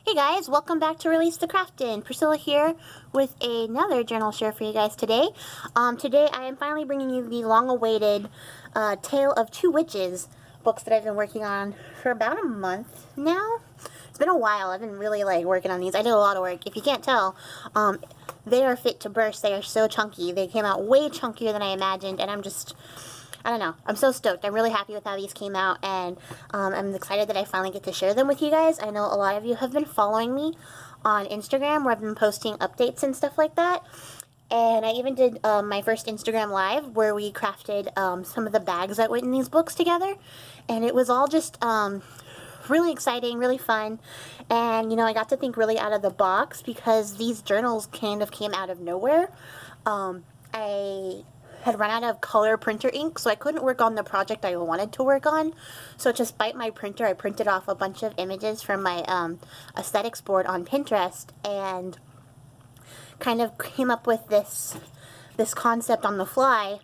Hey guys, welcome back to Release the Craftin'. Priscilla here with another journal share for you guys today. Today I am finally bringing you the long-awaited Tale of Two Witches books that I've been working on for about a month now. It's been a while. I've been really working on these. I did a lot of work. If you can't tell, they are fit to burst. They are so chunky. They came out way chunkier than I imagined, and I don't know. I'm so stoked. I'm really happy with how these came out, and I'm excited that I finally get to share them with you guys. I know a lot of you have been following me on Instagram, where I've been posting updates and stuff like that. And I even did my first Instagram Live, where we crafted some of the bags that went in these books together. And it was all just really exciting, really fun. And, you know, I got to think really out of the box, because these journals kind of came out of nowhere. I had run out of color printer ink, so I couldn't work on the project I wanted to work on. So to spite my printer, I printed off a bunch of images from my aesthetics board on Pinterest, and kind of came up with this concept on the fly.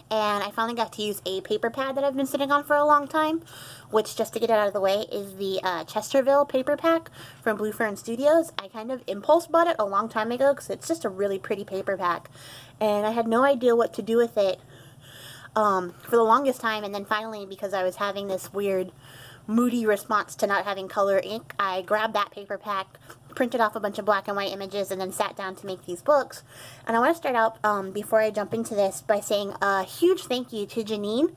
And I finally got to use a paper pad that I've been sitting on for a long time, which, just to get it out of the way, is the Chesterville paper pack from Blue Fern Studios. I kind of impulse bought it a long time ago because it's just a really pretty paper pack, and I had no idea what to do with it for the longest time. And then finally, because I was having this weird moody response to not having color ink, I grabbed that paper pack, printed off a bunch of black and white images, and then sat down to make these books. And I want to start out, before I jump into this, by saying a huge thank you to Janine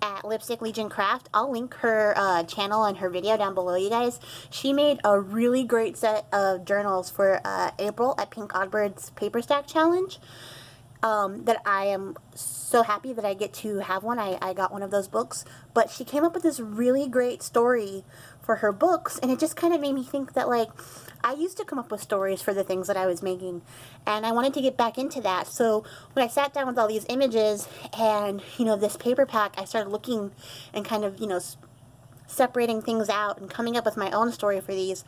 at Lipstick Legion Craft. I'll link her channel and her video down below, you guys. She made a really great set of journals for April at Pink Oddbird's Paper Stack Challenge. That I am so happy that I get to have one. I got one of those books, but she came up with this really great story for her books, and it just kind of made me think that, like, I used to come up with stories for the things that I was making, and I wanted to get back into that. So when I sat down with all these images and, you know, this paper pack, I started looking and kind of, you know, separating things out and coming up with my own story for these.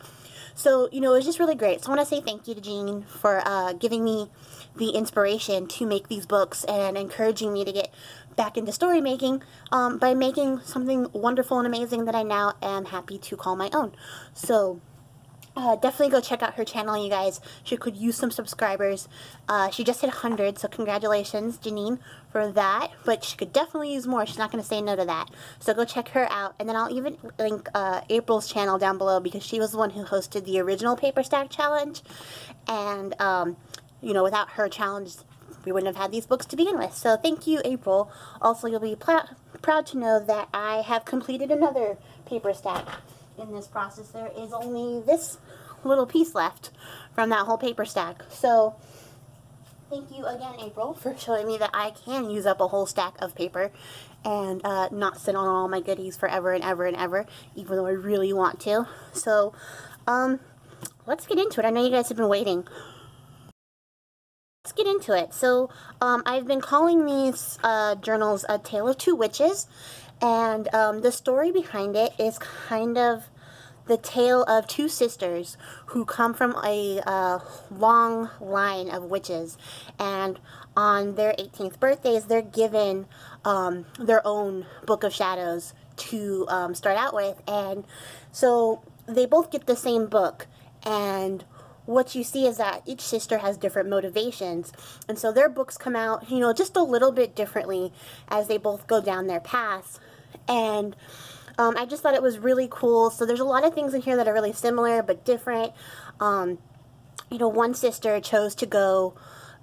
So, you know, it was just really great. So I want to say thank you to Jean for giving me the inspiration to make these books and encouraging me to get back into story making by making something wonderful and amazing that I now am happy to call my own. So definitely go check out her channel, you guys. She could use some subscribers. She just hit 100, so congratulations, Janine, for that. But she could definitely use more. She's not going to say no to that. So go check her out. And then I'll even link April's channel down below, because she was the one who hosted the original Paper Stack Challenge. And, you know, without her challenge, we wouldn't have had these books to begin with. So thank you, April. Also, you'll be proud to know that I have completed another paper stack. In this process, there is only this little piece left from that whole paper stack. So thank you again, April, for showing me that I can use up a whole stack of paper and not sit on all my goodies forever and ever and ever, even though I really want to. So let's get into it. I know you guys have been waiting. Let's get into it. So I've been calling these journals A Tale of Two Witches, and the story behind it is kind of the tale of two sisters who come from a long line of witches, and on their 18th birthdays they're given their own book of shadows to start out with. And so they both get the same book, and what you see is that each sister has different motivations, and so their books come out, you know, just a little bit differently as they both go down their paths. And I just thought it was really cool. So there's a lot of things in here that are really similar but different. You know, one sister chose to go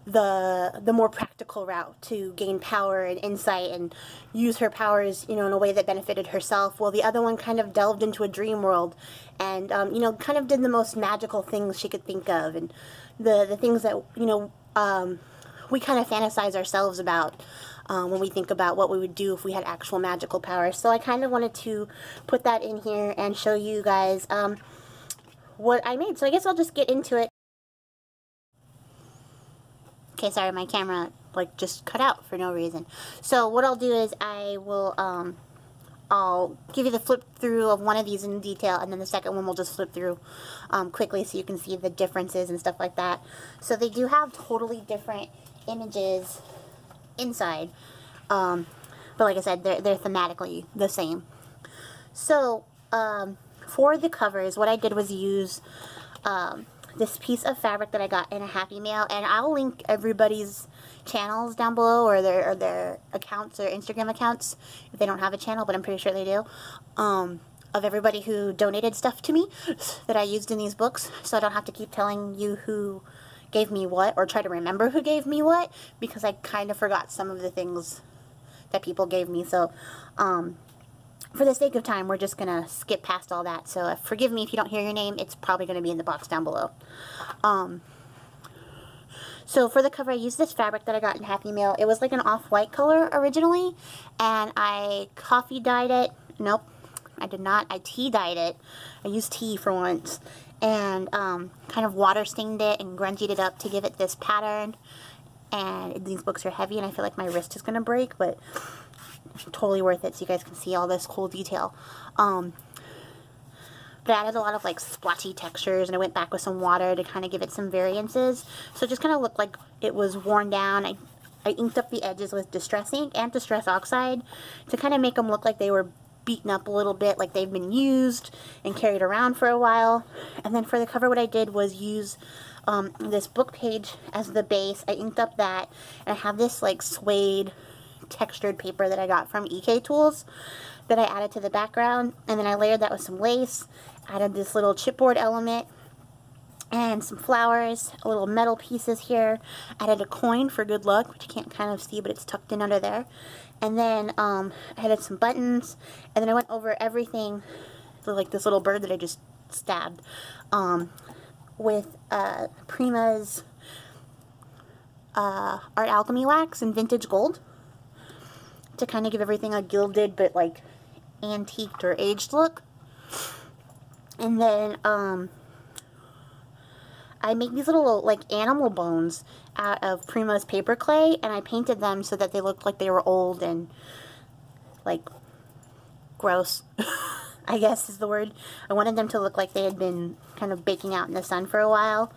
the more practical route to gain power and insight and use her powers, you know, in a way that benefited herself, while the other one kind of delved into a dream world and, you know, kind of did the most magical things she could think of, and the things that, you know, we kind of fantasize ourselves about when we think about what we would do if we had actual magical powers. So I kind of wanted to put that in here and show you guys what I made. So I guess I'll just get into it. Okay, sorry, my camera just cut out for no reason. So what I'll do is I will I'll give you the flip through of one of these in detail, and then the second one we'll just flip through quickly so you can see the differences and stuff like that. So they do have totally different images inside, but like I said, they're thematically the same. So for the covers, what I did was use this piece of fabric that I got in a Happy Mail, and I'll link everybody's channels down below, or their accounts, or Instagram accounts, if they don't have a channel, but I'm pretty sure they do, of everybody who donated stuff to me that I used in these books, so I don't have to keep telling you who gave me what, or try to remember who gave me what, because I kind of forgot some of the things that people gave me. So for the sake of time, we're just gonna skip past all that, so forgive me if you don't hear your name. It's probably gonna be in the box down below. So for the cover, I used this fabric that I got in Happy Mail. It was like an off-white color originally, and I coffee dyed it. Nope, I did not. I tea dyed it. I used tea for once, and kind of water stained it and grungied it up to give it this pattern. And these books are heavy, and I feel like my wrist is gonna break, but totally worth it, so you guys can see all this cool detail. But I added a lot of like splotchy textures, and I went back with some water to kind of give it some variances. So it just kind of looked like it was worn down. I inked up the edges with Distress ink and Distress Oxide to kind of make them look like they were beaten up a little bit, like they've been used and carried around for a while. And then for the cover, what I did was use this book page as the base. I inked up that, and I have this like suede textured paper that I got from EK Tools that I added to the background, and then I layered that with some lace, added this little chipboard element and some flowers, little metal pieces here, added a coin for good luck, which you can't kind of see, but it's tucked in under there, and then I added some buttons, and then I went over everything, so like this little bird that I just stabbed, with Prima's Art Alchemy wax and vintage gold, to kind of give everything a gilded but like antiqued or aged look. And then I made these little like animal bones out of Prima's paper clay, and I painted them so that they looked like they were old and like gross. I guess is the word. I wanted them to look like they had been kind of baking out in the sun for a while,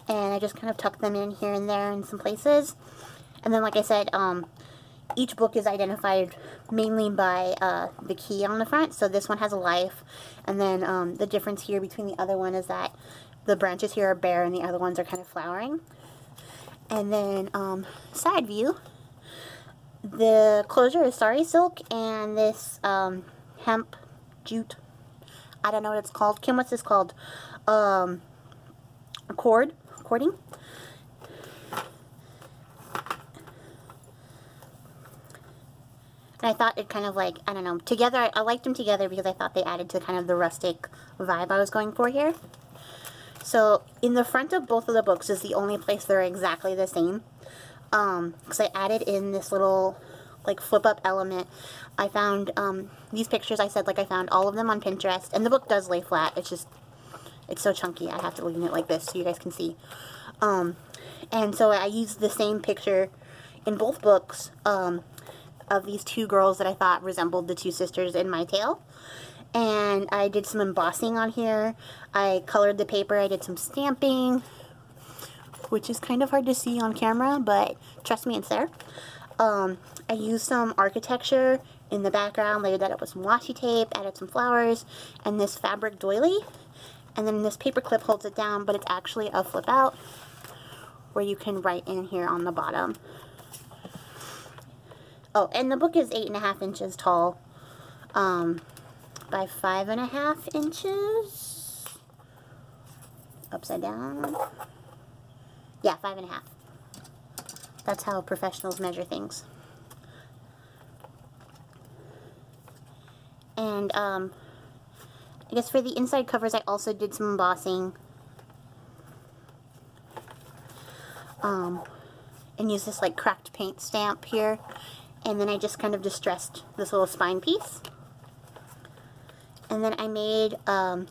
and I just kind of tucked them in here and there in some places. And then, like I said, each book is identified mainly by the key on the front. So this one has a life, and then the difference here between the other one is that the branches here are bare and the other ones are kind of flowering. And then side view, the closure is sari silk, and this hemp jute, I don't know what it's called. Kim, what's this called? Cording. And I thought it kind of like, I don't know, together, I liked them together because I thought they added to kind of the rustic vibe I was going for here. So in the front of both of the books is the only place they're exactly the same. Because I added in this little like flip up element. I found these pictures, I said like I found all of them on Pinterest, and the book does lay flat. It's just, it's so chunky. I have to lean it like this so you guys can see. And so I used the same picture in both books of these two girls that I thought resembled the two sisters in my tale. And I did some embossing on here. I colored the paper. I did some stamping, which is kind of hard to see on camera, but trust me, it's there. I used some architecture in the background, layered that up with some washi tape, added some flowers, and this fabric doily. And then this paper clip holds it down, but it's actually a flip out where you can write in here on the bottom. Oh, and the book is 8.5 inches tall, by 5.5 inches, upside down, yeah, 5.5, that's how professionals measure things. And, I guess for the inside covers, I also did some embossing, and used this, like, cracked paint stamp here. And then I just kind of distressed this little spine piece. And then I made a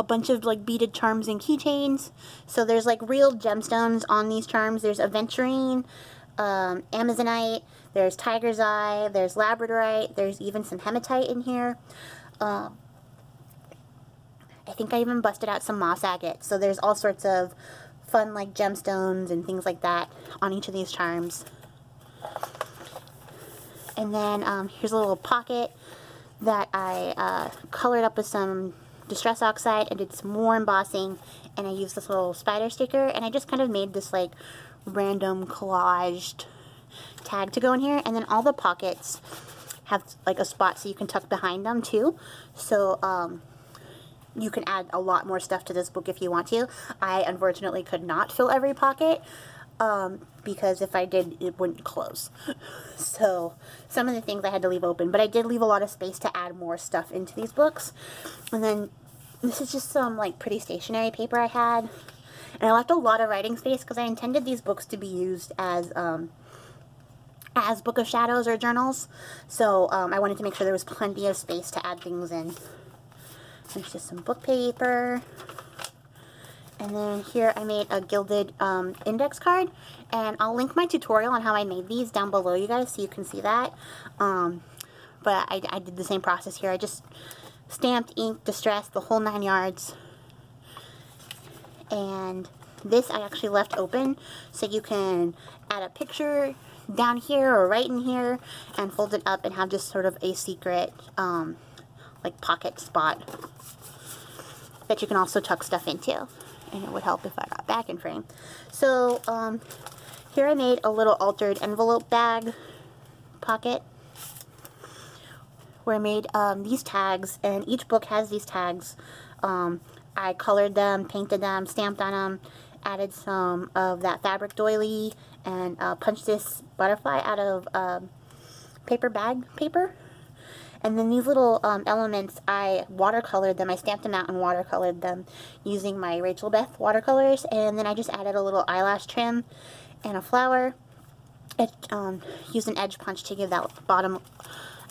bunch of like beaded charms and keychains. So there's like real gemstones on these charms. There's aventurine, amazonite, there's tiger's eye, there's labradorite, there's even some hematite in here. I think I even busted out some moss agate. So there's all sorts of fun like gemstones and things like that on each of these charms. And then here's a little pocket that I colored up with some Distress Oxide and did some more embossing, and I used this little spider sticker, and I just kind of made this like random collaged tag to go in here. And then all the pockets have like a spot so you can tuck behind them too, so you can add a lot more stuff to this book if you want to. I unfortunately could not fill every pocket because if I did, it wouldn't close. So some of the things I had to leave open, but I did leave a lot of space to add more stuff into these books. And then this is just some like pretty stationery paper I had, and I left a lot of writing space because I intended these books to be used as Book of Shadows or journals. So I wanted to make sure there was plenty of space to add things in. There's just some book paper. And then here I made a Gilded index card. And I'll link my tutorial on how I made these down below, you guys, so you can see that. But I did the same process here. I just stamped, inked, distressed, the whole 9 yards. And this I actually left open so you can add a picture down here or right in here and fold it up and have just sort of a secret like pocket spot that you can also tuck stuff into, and it would help if I got back in frame. So here I made a little altered envelope bag pocket where I made these tags, and each book has these tags. I colored them, painted them, stamped on them, added some of that fabric doily, and punched this butterfly out of paper bag paper. And then these little elements, I watercolored them. I stamped them out and watercolored them using my Rachel Beth watercolors. And then I just added a little eyelash trim and a flower. It used an edge punch to give that bottom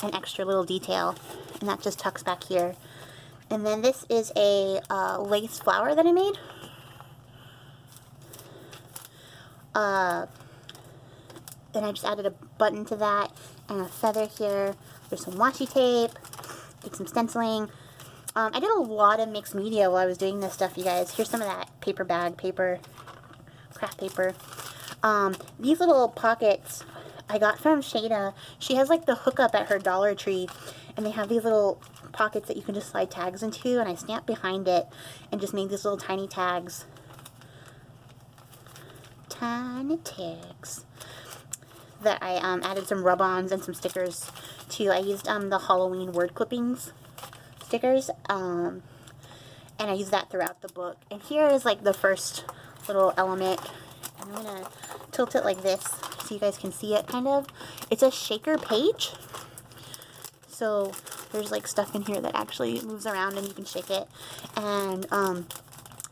an extra little detail. And that just tucks back here. And then this is a lace flower that I made. Then I just added a button to that and a feather here. There's some washi tape, did some stenciling. I did a lot of mixed media while I was doing this stuff, you guys. Here's some of that paper bag paper, craft paper. These little pockets I got from Shayna. She has like the hookup at her Dollar Tree, and they have these little pockets that you can just slide tags into, and I stamped behind it and just made these little tiny tags. Tiny tags. That I added some rub-ons and some stickers to. I used the Halloween word clippings stickers, and I used that throughout the book. And here is like the first little element. I'm gonna tilt it like this so you guys can see it kind of. It's a shaker page, so there's like stuff in here that actually moves around and you can shake it. And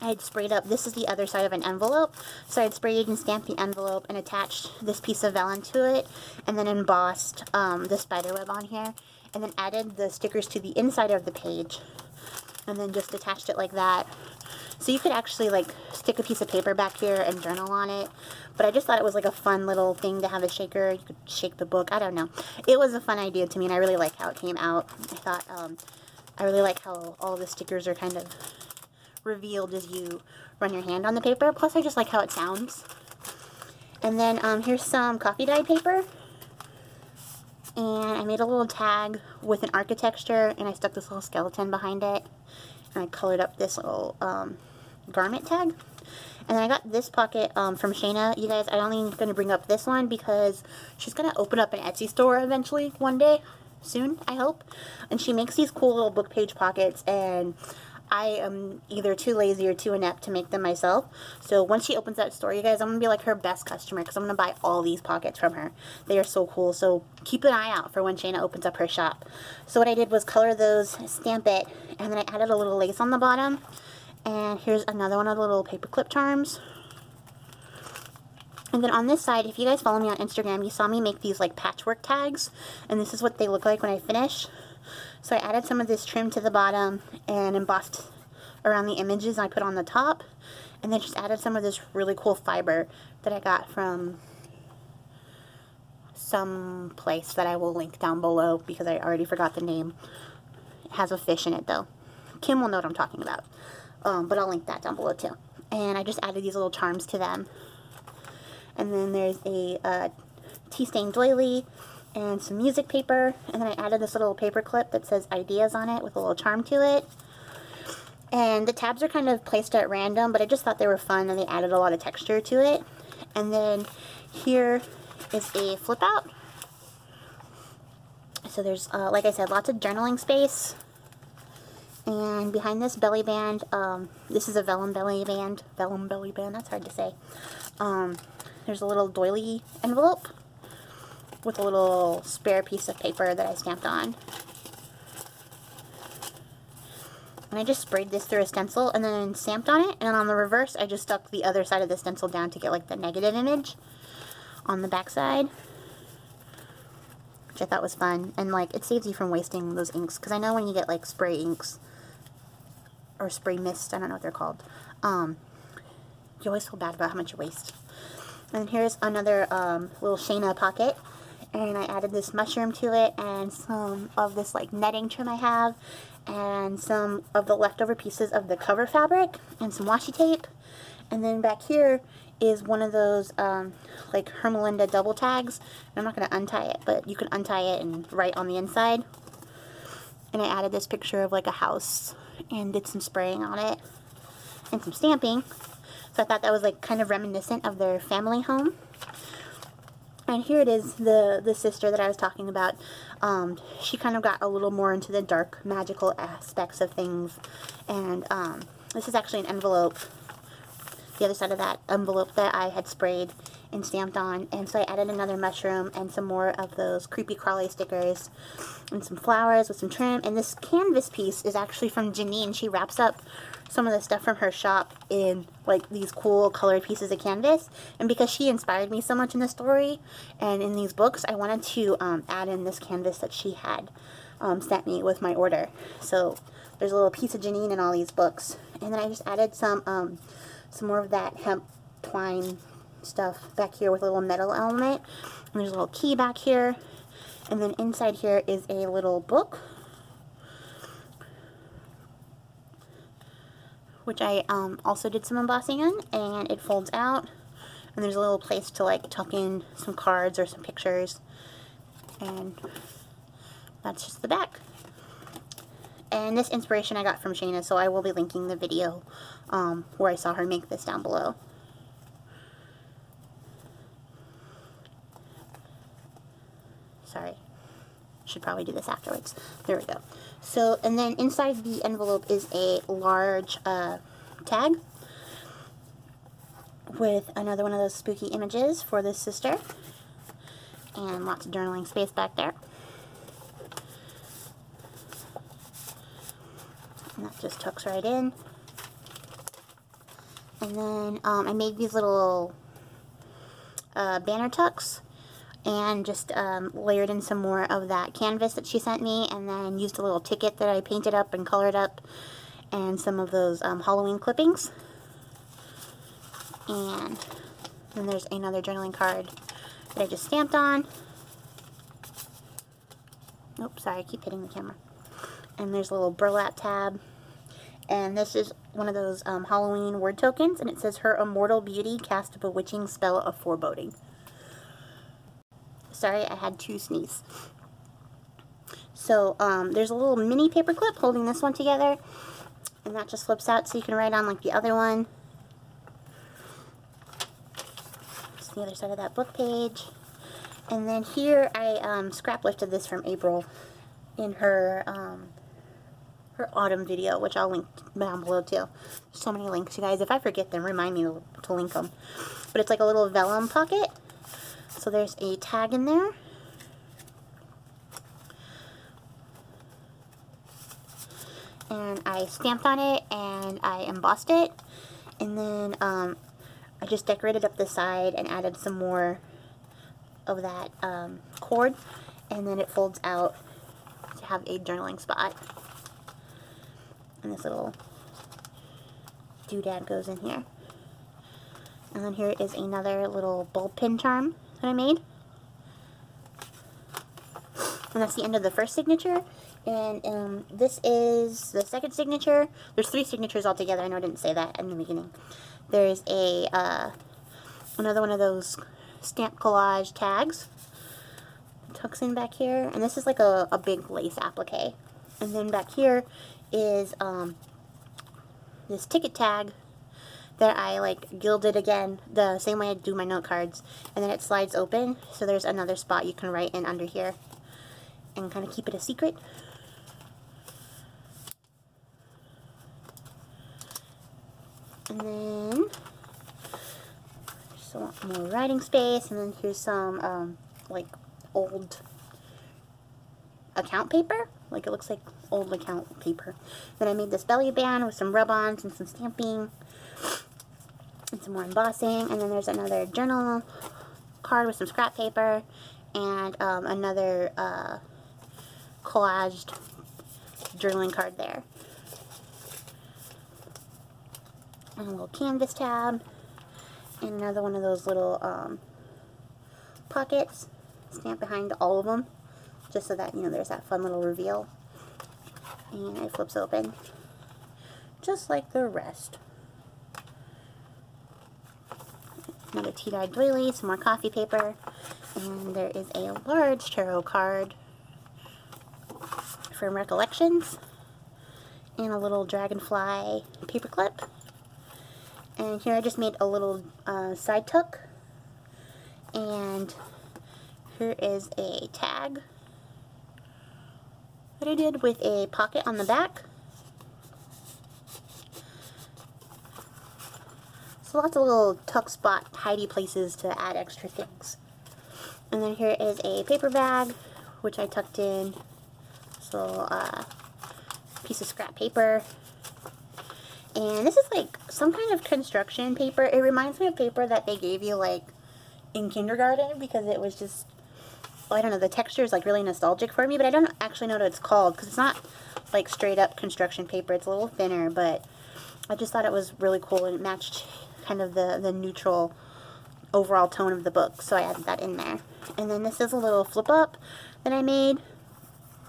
I had sprayed up, this is the other side of an envelope, so I had sprayed and stamped the envelope and attached this piece of vellum to it, and then embossed the spider web on here, and then added the stickers to the inside of the page, and then just attached it like that. So you could actually like stick a piece of paper back here and journal on it, but I just thought it was like a fun little thing to have a shaker. You could shake the book, I don't know. It was a fun idea to me, and I really like how it came out. I thought, I really like how all the stickers are kind of revealed as you run your hand on the paper. Plus I just like how it sounds. And then here's some coffee dyed paper, and I made a little tag with an architecture, and I stuck this little skeleton behind it, and I colored up this little garment tag. And then I got this pocket from Shayna. You guys, I'm only going to bring up this one because she's going to open up an Etsy store eventually one day soon, I hope. And she makes these cool little book page pockets, and I am either too lazy or too inept to make them myself. So once she opens that store, you guys, I'm going to be like her best customer because I'm going to buy all these pockets from her. They are so cool. So keep an eye out for when Shayna opens up her shop. So what I did was color those, stamp it, and then I added a little lace on the bottom. And here's another one of the little paper clip charms. And then on this side, if you guys follow me on Instagram, you saw me make these like patchwork tags. And this is what they look like when I finish. So I added some of this trim to the bottom and embossed around the images I put on the top. And then just added some of this really cool fiber that I got from some place that I will link down below because I already forgot the name. It has a fish in it though. Kim will know what I'm talking about. But I'll link that down below too. And I just added these little charms to them. And then there's a tea stain doily. and some music paper, and then I added this little paper clip that says ideas on it with a little charm to it. And the tabs are kind of placed at random, but I just thought they were fun and they added a lot of texture to it. And then here is a flip out. So there's, like I said, lots of journaling space. And behind this belly band, this is a vellum belly band, that's hard to say. There's a little doily envelope with a little spare piece of paper that I stamped on. And I just sprayed this through a stencil and then stamped on it, and then on the reverse I just stuck the other side of the stencil down to get like the negative image on the back side, which I thought was fun. And like, it saves you from wasting those inks, because I know when you get like spray inks or spray mist, I don't know what they're called, you always feel bad about how much you waste. And here's another little Shayna pocket, and I added this mushroom to it and some of this like netting trim I have, and some of the leftover pieces of the cover fabric and some washi tape. And then back here is one of those like Hermelinda double tags. I'm not going to untie it, but you can untie it and write on the inside. And I added this picture of like a house and did some spraying on it and some stamping. So I thought that was like kind of reminiscent of their family home. And here it is, the sister that I was talking about. She kind of got a little more into the dark magical aspects of things. And this is actually an envelope, the other side of that envelope that I had sprayed and stamped on. And so I added another mushroom and some more of those creepy crawly stickers and some flowers with some trim. And this canvas piece is actually from Janine. She wraps up some of the stuff from her shop in like these cool colored pieces of canvas. And because she inspired me so much in the story and in these books, I wanted to add in this canvas that she had sent me with my order. So there's a little piece of Janine in all these books. And then I just added some more of that hemp twine stuff back here with a little metal element. And there's a little key back here. And then inside here is a little book, which I also did some embossing on, and it folds out. And there's a little place to like tuck in some cards or some pictures. And that's just the back. And this inspiration I got from Shayna, so I will be linking the video where I saw her make this down below. Sorry. Should probably do this afterwards. There we go. So, and then inside the envelope is a large tag with another one of those spooky images for this sister. And lots of journaling space back there. And that just tucks right in. And then I made these little banner tucks and just layered in some more of that canvas that she sent me, and then used a little ticket that I painted up and colored up, and some of those Halloween clippings. And then there's another journaling card that I just stamped on. Oops, sorry, I keep hitting the camera. And there's a little burlap tab. And this is one of those Halloween word tokens, and it says, "Her immortal beauty cast a bewitching spell of foreboding." Sorry, I had to sneeze. So, there's a little mini paper clip holding this one together, and that just flips out so you can write on like the other one. It's the other side of that book page. And then here I scrap lifted this from April in her her autumn video, which I'll link down below too. So many links, you guys. If I forget them, remind me to link them. But it's like a little vellum pocket. So there's a tag in there. And I stamped on it and I embossed it. And then I just decorated up the side and added some more of that cord. And then it folds out to have a journaling spot. And this little doodad goes in here. And then here is another little bulb pin charm that I made. And that's the end of the first signature. And this is the second signature. There's 3 signatures altogether. I know I didn't say that in the beginning. There's a another one of those stamp collage tags tucks in back here, and this is like a big lace applique. And then back here is this ticket tag that I like gilded again, the same way I do my note cards, and then it slides open, so there's another spot you can write in under here and kind of keep it a secret. And then just want more writing space, and then here's some like old account paper. Like, it looks like old account paper. Then I made this belly band with some rub-ons and some stamping and some more embossing. And then there's another journal card with some scrap paper and another collaged journaling card there. And a little canvas tab. And another one of those little pockets stamped behind all of them, just so that, you know, there's that fun little reveal. And it flips open, just like the rest. Another tea-dyed doily, some more coffee paper, and there is a large tarot card from Recollections, and a little dragonfly paper clip. And here I just made a little side tuck, and here is a tag that I did with a pocket on the back. So lots of little tuck spot, hidey places to add extra things. And then here is a paper bag, which I tucked in. So piece of scrap paper. And this is like some kind of construction paper. It reminds me of paper that they gave you like in kindergarten, because it was just, I don't know, the texture is like really nostalgic for me, but I don't actually know what it's called, because it's not like straight up construction paper. It's a little thinner, but I just thought it was really cool, and it matched kind of the neutral overall tone of the book, so I added that in there. And then this is a little flip up that I made.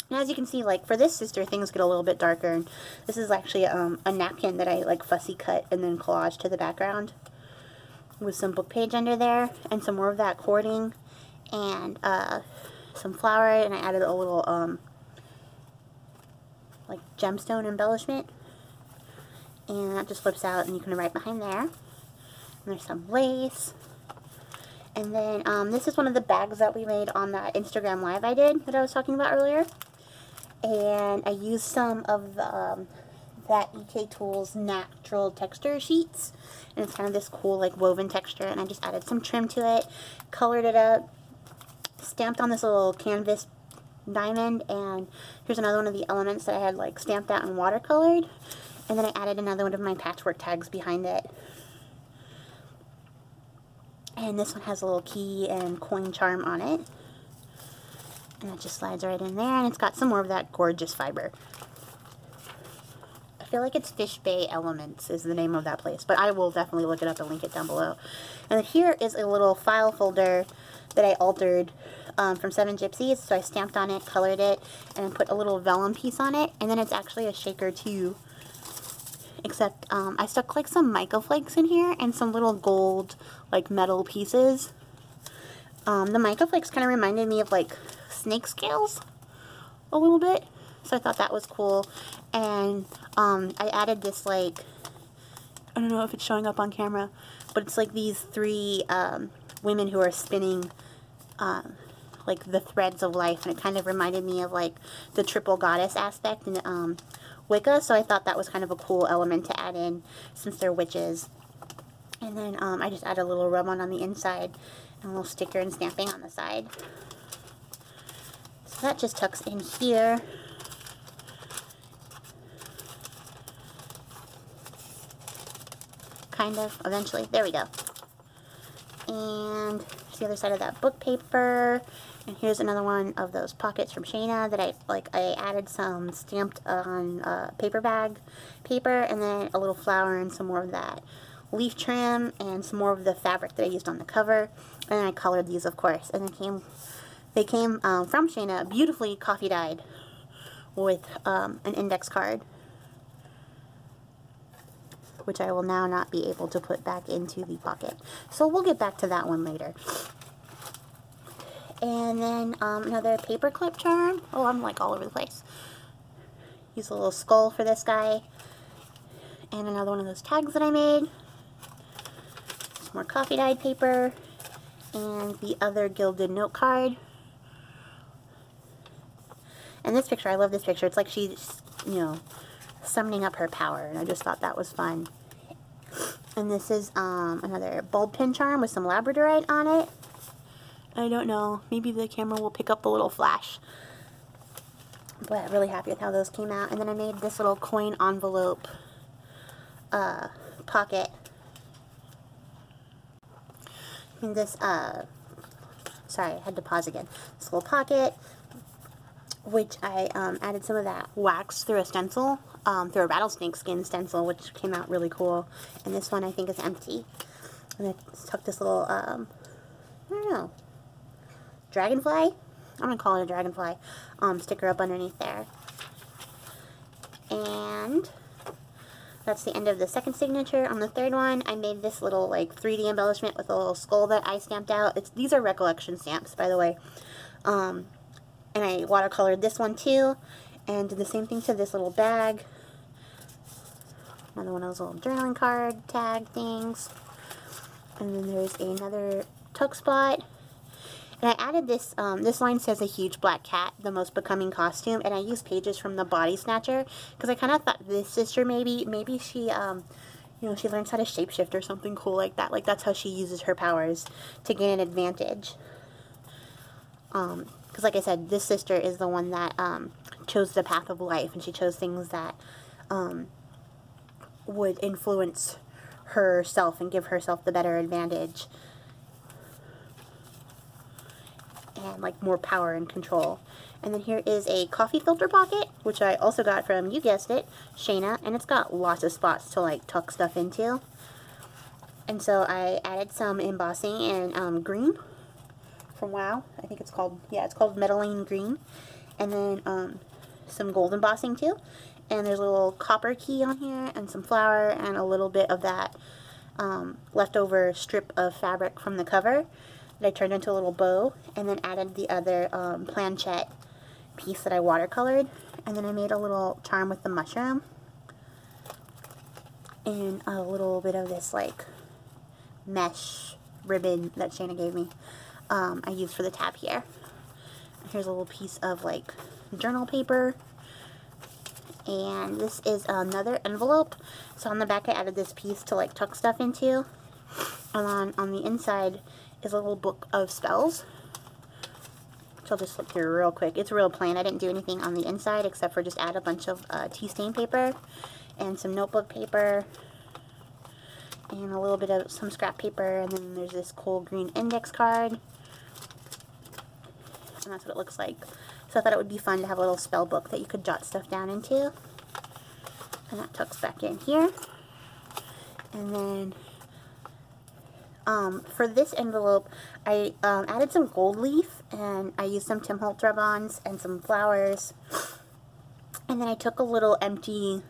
And as you can see, like for this sister, things get a little bit darker. And this is actually a napkin that I like fussy cut and then collaged to the background with some book page under there and some more of that cording and some flower, and I added a little like gemstone embellishment, and that just flips out and you can write behind there. And there's some lace. And then this is one of the bags that we made on that Instagram live I did that I was talking about earlier. And I used some of the, that EK Tools natural texture sheets. And it's kind of this cool like woven texture. And I just added some trim to it, colored it up, stamped on this little canvas diamond. And here's another one of the elements that I had like stamped out and watercolored. And then I added another one of my patchwork tags behind it. And this one has a little key and coin charm on it. And it just slides right in there, and it's got some more of that gorgeous fiber. I feel like it's Fish Bay Elements is the name of that place, but I will definitely look it up and link it down below. And then here is a little file folder that I altered from 7 Gypsies. So I stamped on it, colored it, and put a little vellum piece on it. And then it's actually a shaker too. Except I stuck like some mica flakes in here and some little gold like metal pieces. The mica flakes kind of reminded me of like snake scales a little bit, so I thought that was cool. And I added this like, I don't know if it's showing up on camera, but it's like these 3 women who are spinning like the threads of life, and it kind of reminded me of like the triple goddess aspect in Wicca, so I thought that was kind of a cool element to add in since they're witches. And then I just added a little rub-on the inside and a little sticker and stamping on the side. So that just tucks in here. Kind of, eventually. There we go. And here's the other side of that book paper. And here's another one of those pockets from Shayna that I added some stamped on paper bag paper, and then a little flower and some more of that leaf trim and some more of the fabric that I used on the cover. And then I colored these, of course. And they came from Shayna, beautifully coffee dyed with an index card, which I will now not be able to put back into the pocket. So we'll get back to that one later. And then another paper clip charm. Oh, I'm like all over the place. Use a little skull for this guy. And another one of those tags that I made. Some more coffee dyed paper. And the other Gilded note card. And this picture, I love this picture. It's like she's, you know, summoning up her power. And I just thought that was fun. And this is another bulb pin charm with some labradorite on it. I don't know. Maybe the camera will pick up a little flash. But really happy with how those came out. And then I made this little coin envelope pocket. And this, sorry, I had to pause again. This little pocket, which I added some of that wax through a stencil, through a rattlesnake skin stencil, which came out really cool. And this one I think is empty. And I tucked this little, I don't know, dragonfly? I'm going to call it a dragonfly sticker up underneath there. And that's the end of the second signature. On the third one, I made this little like 3D embellishment with a little skull that I stamped out. These are recollection stamps, by the way. And I watercolored this one too. And did the same thing to this little bag. Another one of those little journaling card tag things. And then there's another tuck spot. And I added this, this line says a huge black cat, the most becoming costume, and I used pages from the Body Snatcher, because I kind of thought this sister maybe she, you know, she learns how to shapeshift or something cool like that. Like, that's how she uses her powers to gain an advantage. Because like I said, this sister is the one that, chose the path of life, and she chose things that, would influence herself and give herself the better advantage. And like more power and control. And then here is a coffee filter pocket, which I also got from, you guessed it, Shayna, and it's got lots of spots to like tuck stuff into. And so I added some embossing in green from WoW. I think it's called, yeah, it's called Metalline Green. And then some gold embossing too. And there's a little copper key on here and some flour and a little bit of that leftover strip of fabric from the cover that I turned into a little bow, and then added the other planchette piece that I watercolored, and then I made a little charm with the mushroom, and a little bit of this like mesh ribbon that Shayna gave me. I used for the tab here. Here's a little piece of like journal paper, and this is another envelope. So on the back I added this piece to like tuck stuff into, and on the inside is a little book of spells, which I'll just flip through real quick. It's real plain. I didn't do anything on the inside except for just add a bunch of tea stain paper and some notebook paper and a little bit of some scrap paper, and then there's this cool green index card, and that's what it looks like. So I thought it would be fun to have a little spell book that you could jot stuff down into, and that tucks back in here. And then for this envelope, I added some gold leaf, and I used some Tim Holtz rub-ons and some flowers. And then I took a little empty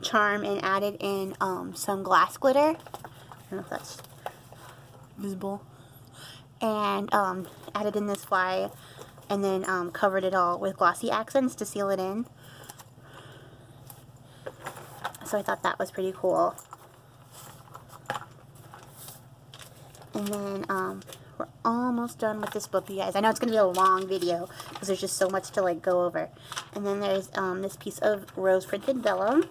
charm and added in some glass glitter. I don't know if that's visible. And added in this fly, and then covered it all with glossy accents to seal it in. So I thought that was pretty cool. And then we're almost done with this book, you guys. I know it's going to be a long video because there's just so much to like go over. And then there's this piece of rose printed vellum,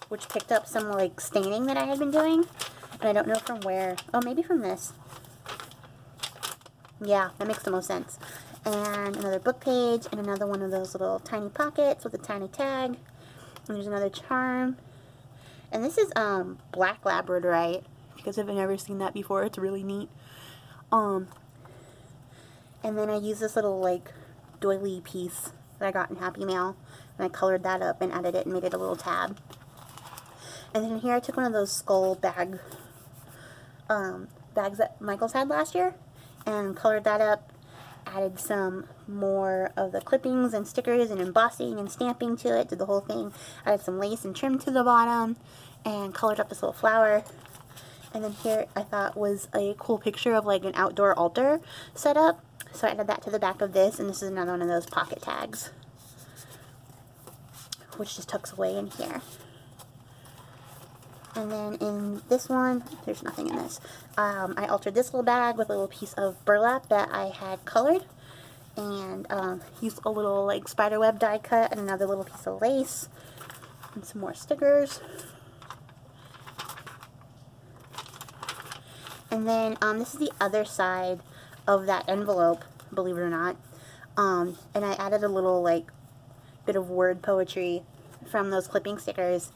which picked up some like staining that I had been doing. And I don't know from where. Oh, maybe from this. Yeah, that makes the most sense. And another book page and another one of those little tiny pockets with a tiny tag. And there's another charm. And this is black labradorite. Because if I've never seen that before, it's really neat. And then I used this little like doily piece that I got in Happy Mail, and I colored that up and added it and made it a little tab. And then here I took one of those skull bags that Michael's had last year and colored that up, added some more of the clippings and stickers and embossing and stamping to it, did the whole thing, added some lace and trim to the bottom, and colored up this little flower. And then here I thought was a cool picture of like an outdoor altar set up. So I added that to the back of this, and this is another one of those pocket tags, which just tucks away in here. And then in this one, there's nothing in this. I altered this little bag with a little piece of burlap that I had colored, and used a little like spiderweb die cut and another little piece of lace and some more stickers. And then this is the other side of that envelope, believe it or not. And I added a little like bit of word poetry from those clipping stickers,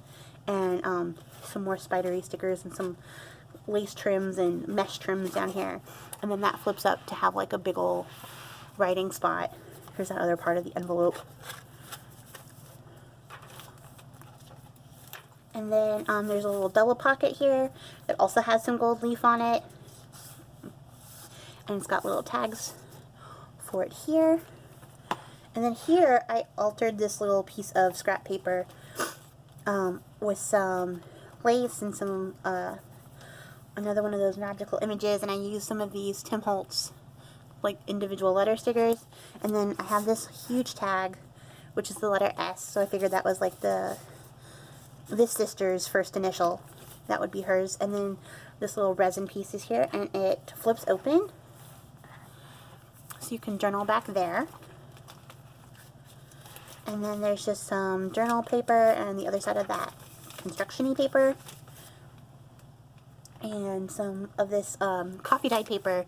and some more spidery stickers and some lace trims and mesh trims down here. And then that flips up to have like a big ol' writing spot. Here's that other part of the envelope. And then there's a little double pocket here that also has some gold leaf on it. And it's got little tags for it here. And then here I altered this little piece of scrap paper with some lace and some another one of those magical images, and I used some of these Tim Holtz like individual letter stickers. And then I have this huge tag, which is the letter S, so I figured that was like this sister's first initial. That would be hers. And then this little resin piece is here, and it flips open, so you can journal back there. And then there's just some journal paper, and the other side of that construction-y paper, and some of this coffee dye paper,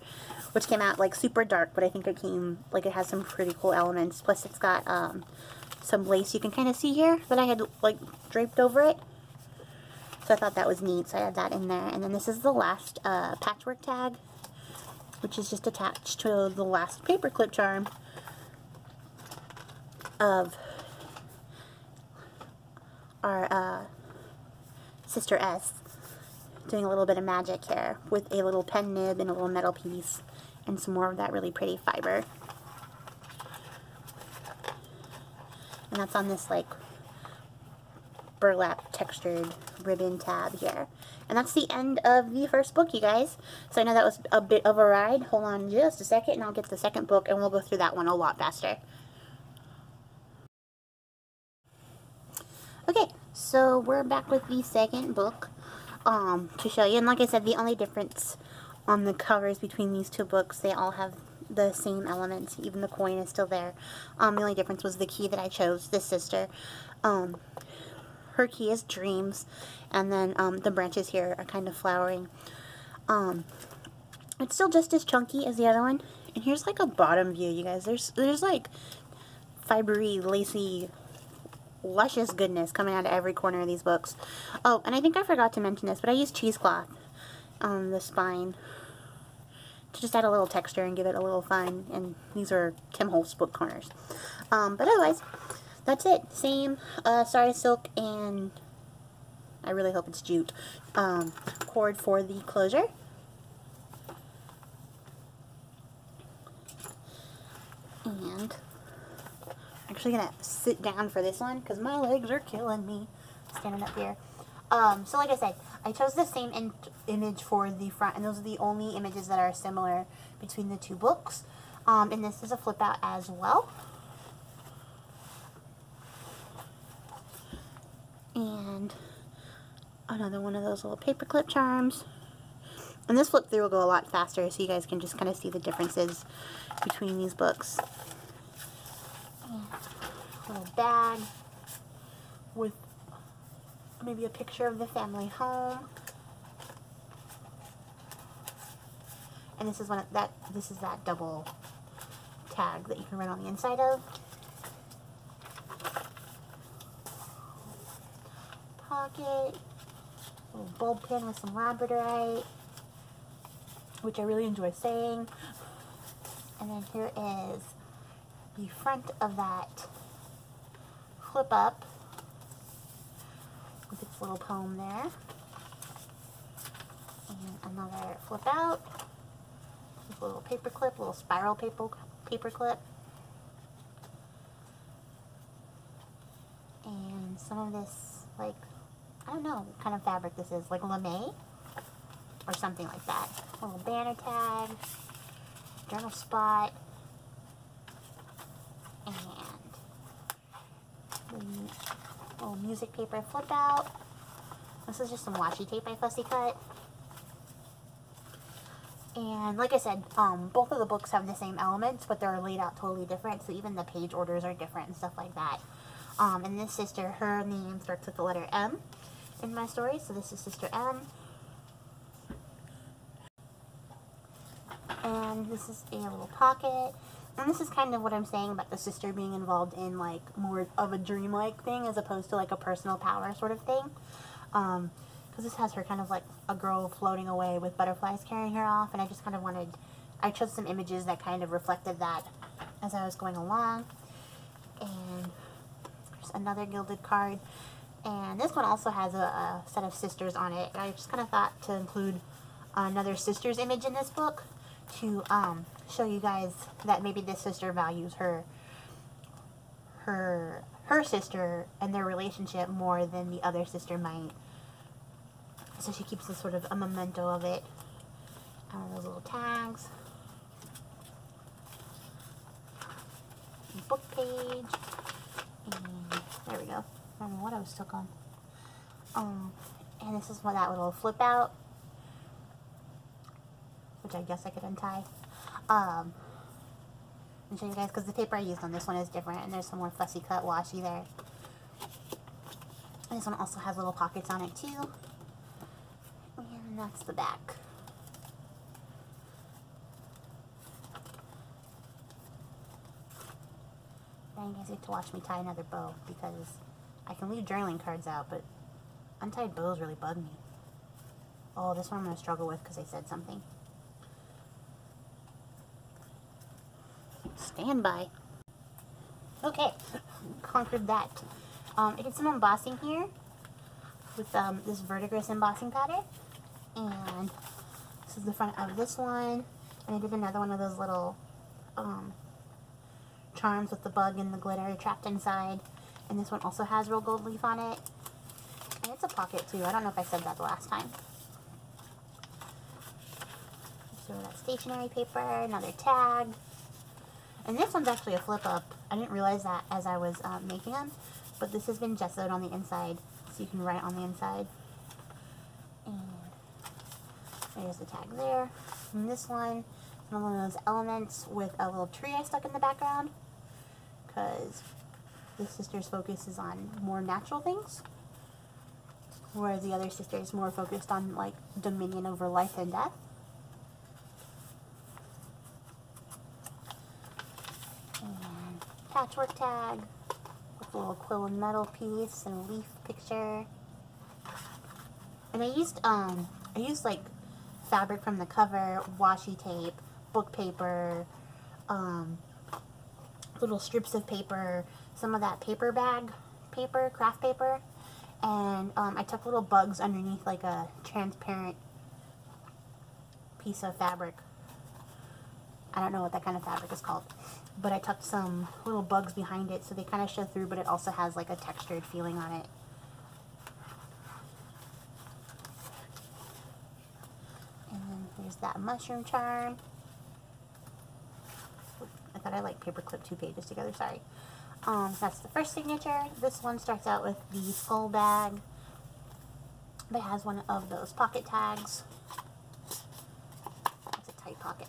which came out like super dark, but I think it came like it has some pretty cool elements. Plus it's got some lace you can kind of see here that I had like draped over it, so I thought that was neat, so I had that in there. And then this is the last patchwork tag, which is just attached to the last paperclip charm of our Sister S, doing a little bit of magic here with a little pen nib and a little metal piece and some more of that really pretty fiber. And that's on this like burlap textured ribbon tab here. And that's the end of the first book, you guys. So I know that was a bit of a ride. Hold on just a second and I'll get the second book and we'll go through that one a lot faster. Okay, so we're back with the second book to show you. And like I said, the only difference on the covers between these two books, they all have the same elements. Even the coin is still there. The only difference was the key that I chose, this sister. Her key is dreams, and then the branches here are kind of flowering. It's still just as chunky as the other one. And here's like a bottom view, you guys. There's like fibery, lacy, luscious goodness coming out of every corner of these books. Oh, and I think I forgot to mention this, but I used cheesecloth on the spine to just add a little texture and give it a little fun. And these are Tim Holtz book corners. But otherwise, that's it. Same sorry silk, and I really hope it's jute cord for the closure. And I'm actually gonna sit down for this one because my legs are killing me standing up here. So like I said, I chose the same image for the front, and those are the only images that are similar between the two books. And this is a flip out as well. And another one of those little paperclip charms. And this flip through will go a lot faster, so you guys can just kind of see the differences between these books. And a little bag with maybe a picture of the family home. And this is that double tag that you can write on the inside of. Pocket, little bulb pin with some labradorite, which I really enjoy saying. And then here is the front of that flip up with its little poem there. And another flip out with a little paper clip, little spiral paper clip. And some of this, like, I don't know what kind of fabric this is, like lame or something like that. A little banner tag, journal spot, and the little music paper flip out. This is just some washi tape I fussy cut. And like I said, both of the books have the same elements, but they're laid out totally different, so even the page orders are different and stuff like that. And this sister, her name starts with the letter M in my story, so this is Sister M. And this is a little pocket. And this is kind of what I'm saying about the sister being involved in, like, more of a dreamlike thing as opposed to, like, a personal power sort of thing. Because this has her kind of like a girl floating away with butterflies carrying her off, and I just kind of wanted, I chose some images that kind of reflected that as I was going along. And there's another Gilded card, and this one also has a set of sisters on it, and I just kind of thought to include another sister's image in this book to show you guys that maybe this sister values her sister and their relationship more than the other sister might. So she keeps this sort of a memento of it. Those little tags. Book page. And there we go. I don't know what I was stuck on. And this is what that little flip out, which I guess I could untie. And show you guys, because the paper I used on this one is different, and there's some more fussy cut washi there. And this one also has little pockets on it too. And that's the back. Now you guys get to watch me tie another bow, because I can leave journaling cards out, but untied bows really bug me. Oh, this one I'm going to struggle with because I said something. Stand by. Okay, conquered that. I did some embossing here with this verdigris embossing pattern, and this is the front of this one, and I did another one of those little charms with the bug and the glitter trapped inside, and this one also has real gold leaf on it, and it's a pocket too. I don't know if I said that the last time. So that stationery paper, another tag. And this one's actually a flip up. I didn't realize that as I was making them, but this has been gessoed on the inside, so you can write on the inside. And there's the tag there. And this one, one of those elements with a little tree I stuck in the background, because this sister's focus is on more natural things, whereas the other sister is more focused on like dominion over life and death. Patchwork tag with a little quill and metal piece and a leaf picture. And I used like fabric from the cover, washi tape, book paper, little strips of paper, some of that paper bag paper, craft paper, and I tucked little bugs underneath like a transparent piece of fabric. I don't know what that kind of fabric is called, but I tucked some little bugs behind it so they kind of show through, but it also has like a textured feeling on it. And then there's that mushroom charm. I thought I like paper clip 2 pages together, sorry. So that's the first signature. This one starts out with the skull bag, but it has one of those pocket tags. It's a tight pocket.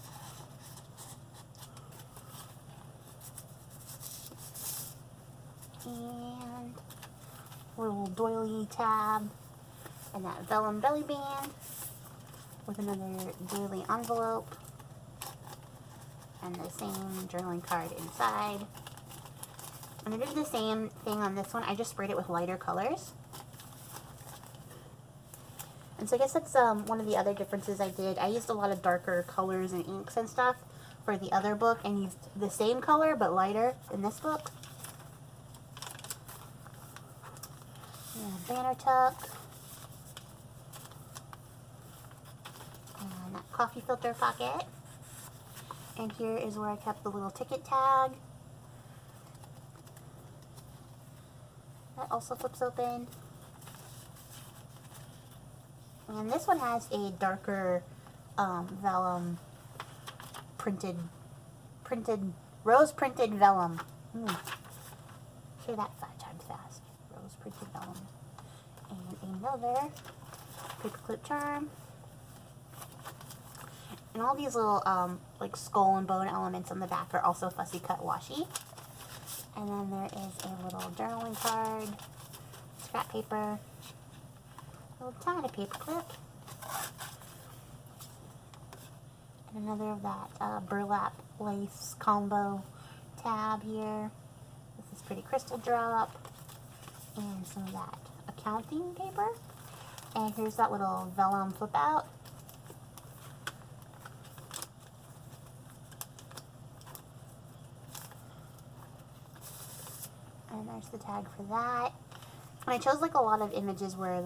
And a little doily tab, and that vellum belly band with another doily envelope, and the same journaling card inside. And I did the same thing on this one. I just sprayed it with lighter colors. And so I guess that's one of the other differences I did. I used a lot of darker colors and inks and stuff for the other book, and used the same color but lighter in this book. And banner tuck. And that coffee filter pocket. And here is where I kept the little ticket tag. That also flips open. And this one has a darker vellum rose printed vellum. Say that 5 times fast. Rose printed vellum. And another paperclip charm. And all these little like skull and bone elements on the back are also fussy cut washi. And then there is a little journaling card, scrap paper, a little tiny paperclip, and another of that burlap lace combo tab here. This is pretty crystal drop, and some of that accounting paper. And here's that little vellum flip out. And there's the tag for that. And I chose like a lot of images where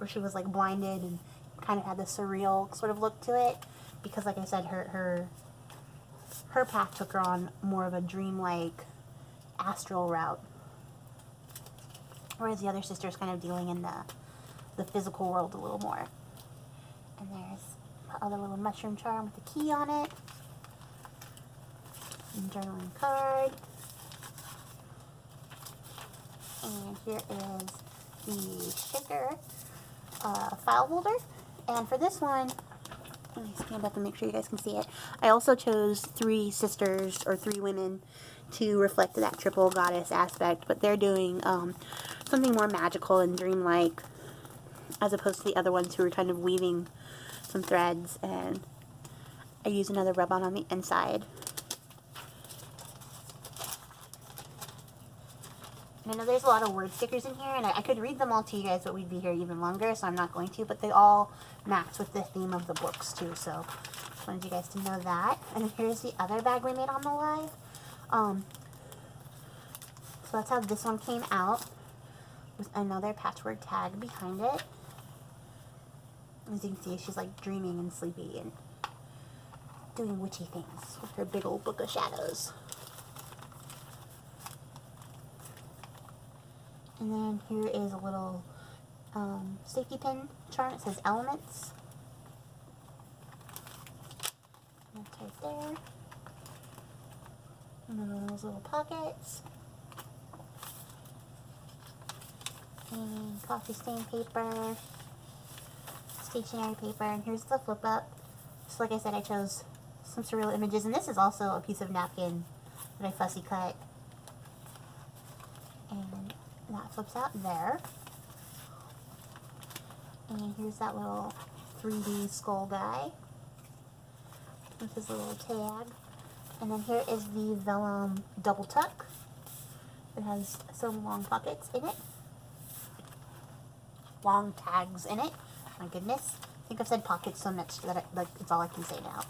she was like blinded and kind of had the surreal sort of look to it, because like I said, her path took her on more of a dreamlike astral route, whereas the other sister's kind of dealing in the physical world a little more. And there's the other little mushroom charm with a key on it, and journaling card. And here is the shaker file holder. And for this one, let me stand up and make sure you guys can see it. I also chose 3 sisters, or 3 women, to reflect that triple goddess aspect, but they're doing something more magical and dreamlike, as opposed to the other ones who were kind of weaving some threads. And I use another rub-on on the inside. I know there's a lot of word stickers in here, and I could read them all to you guys, but we'd be here even longer, so I'm not going to. But they all match with the theme of the books, too, so just wanted you guys to know that. And here's the other bag we made on the live. So that's how this one came out, with another patchwork tag behind it. As you can see, she's like dreaming and sleepy and doing witchy things with her big old book of shadows. And then here is a little safety pin charm. It says Elements. And that's right there. And then those little pockets. And coffee stain paper. Stationery paper. And here's the flip up. So like I said, I chose some surreal images. And this is also a piece of napkin that I fussy cut. And that flips out there. And here's that little 3D skull guy with his little tag. And then here is the vellum double tuck. It has some long pockets in it. Long tags in it. My goodness. I think I've said pockets so much that it's all I can say now.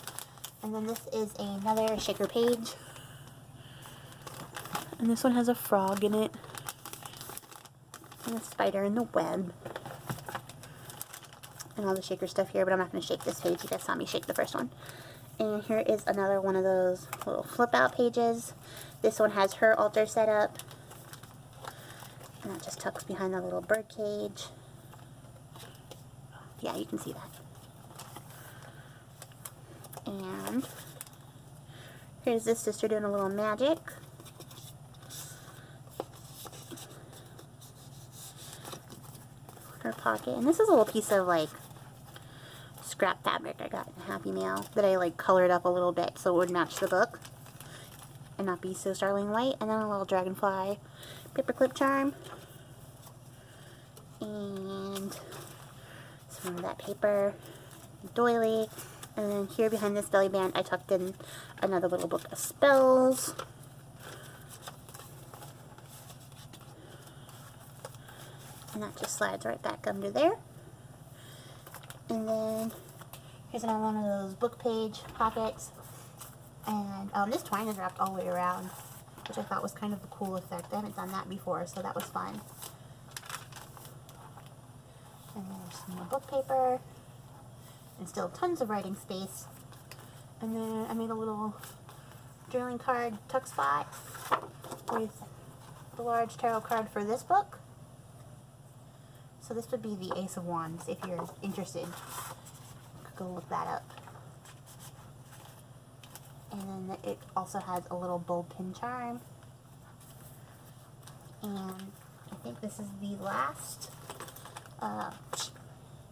And then this is another shaker page. And this one has a frog in it. And a spider in the web. And all the shaker stuff here, but I'm not going to shake this page. You guys saw me shake the first one. And here is another one of those little flip out pages. This one has her altar set up. And that just tucks behind the little bird cage. Yeah, you can see that. And here's this sister doing a little magic. Her pocket. And this is a little piece of like scrap fabric I got in Happy Meal that I like colored up a little bit so it would match the book and not be so startling white. And then a little dragonfly paperclip charm. And some of that paper doily. And then here behind this belly band I tucked in another little book of spells. And that just slides right back under there. And then here's another one of those book page pockets. And this twine is wrapped all the way around, which I thought was kind of a cool effect. I haven't done that before, so that was fun. And there's some more book paper. And still tons of writing space. And then I made a little journaling card tuck spot with the large tarot card for this book. So this would be the Ace of Wands if you're interested. Go look that up. And then it also has a little bow pin charm. And I think this is the last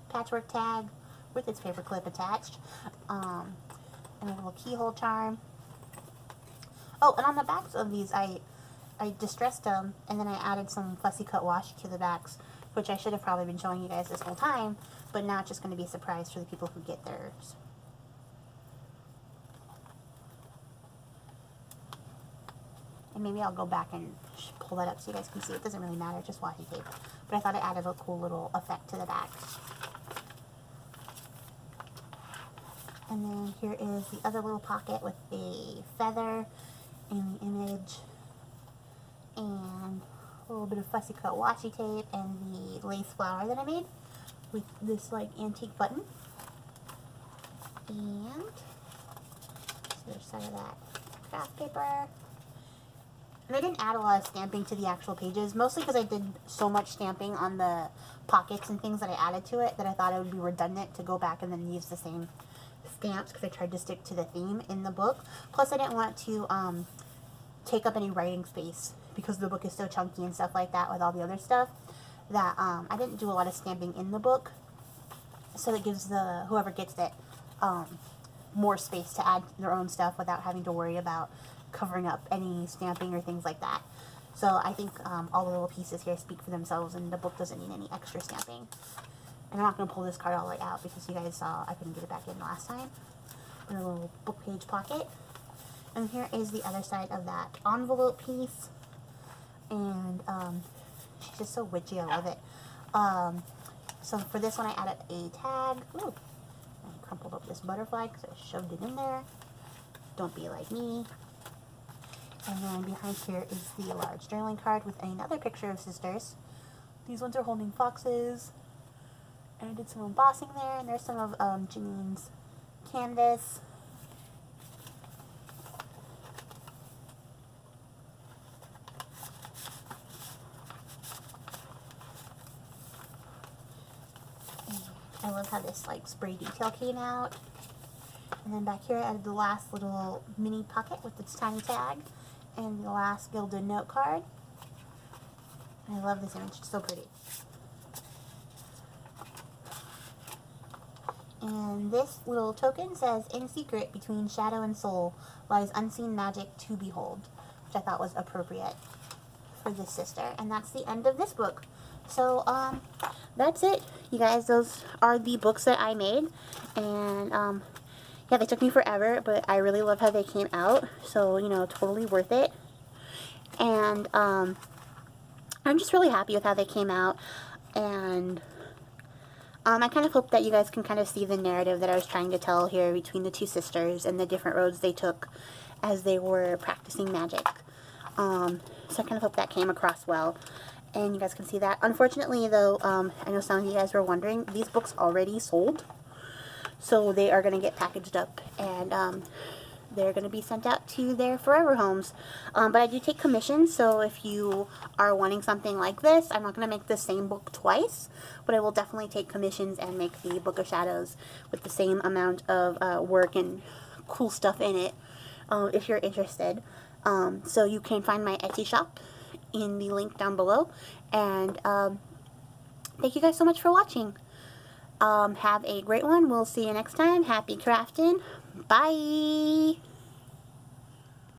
patchwork tag with its paper clip attached. And a little keyhole charm. Oh, and on the backs of these, I distressed them, and then I added some fussy cut washi to the backs, which I should have probably been showing you guys this whole time, but now it's just going to be a surprise for the people who get theirs. And maybe I'll go back and pull that up so you guys can see. It doesn't really matter, just washi tape. But I thought it added a cool little effect to the back. And then here is the other little pocket with a feather and the image and a little bit of fussy cut washi tape and the lace flower that I made with this like antique button. And the other side of that craft paper. And I didn't add a lot of stamping to the actual pages, mostly because I did so much stamping on the pockets and things that I added to it that I thought it would be redundant to go back and then use the same stamps because I tried to stick to the theme in the book. Plus I didn't want to take up any writing space because the book is so chunky and stuff like that with all the other stuff that I didn't do a lot of stamping in the book, so it gives the whoever gets it more space to add their own stuff without having to worry about covering up any stamping or things like that. So I think all the little pieces here speak for themselves, and the book doesn't need any extra stamping. And I'm not going to pull this card all the way out because you guys saw I couldn't get it back in last time. In a little book page pocket. And here is the other side of that envelope piece. And she's just so witchy, I love it. So for this one I added a tag. Ooh, I crumpled up this butterfly because I shoved it in there. Don't be like me. And then behind here is the large journaling card with another picture of sisters. These ones are holding foxes. And I did some embossing there, and there's some of Janine's canvas. And I love how this like spray detail came out. And then back here I added the last little mini pocket with its tiny tag and the last Gilded note card. And I love this image, it's so pretty. And this little token says, "In secret, between shadow and soul, lies unseen magic to behold," which I thought was appropriate for this sister. And that's the end of this book. So, that's it, you guys. Those are the books that I made. And, yeah, they took me forever, but I really love how they came out. So, you know, totally worth it. And, I'm just really happy with how they came out. And I kind of hope that you guys can kind of see the narrative that I was trying to tell here between the two sisters and the different roads they took as they were practicing magic. So I kind of hope that came across well, and you guys can see that. Unfortunately, though, I know some of you guys were wondering, these books already sold, so they are going to get packaged up, and they're going to be sent out to their forever homes. But I do take commissions, so if you are wanting something like this, I'm not going to make the same book twice, but I will definitely take commissions and make the Book of Shadows with the same amount of work and cool stuff in it, if you're interested. So you can find my Etsy shop in the link down below. And thank you guys so much for watching. Have a great one. We'll see you next time. Happy crafting. Bye.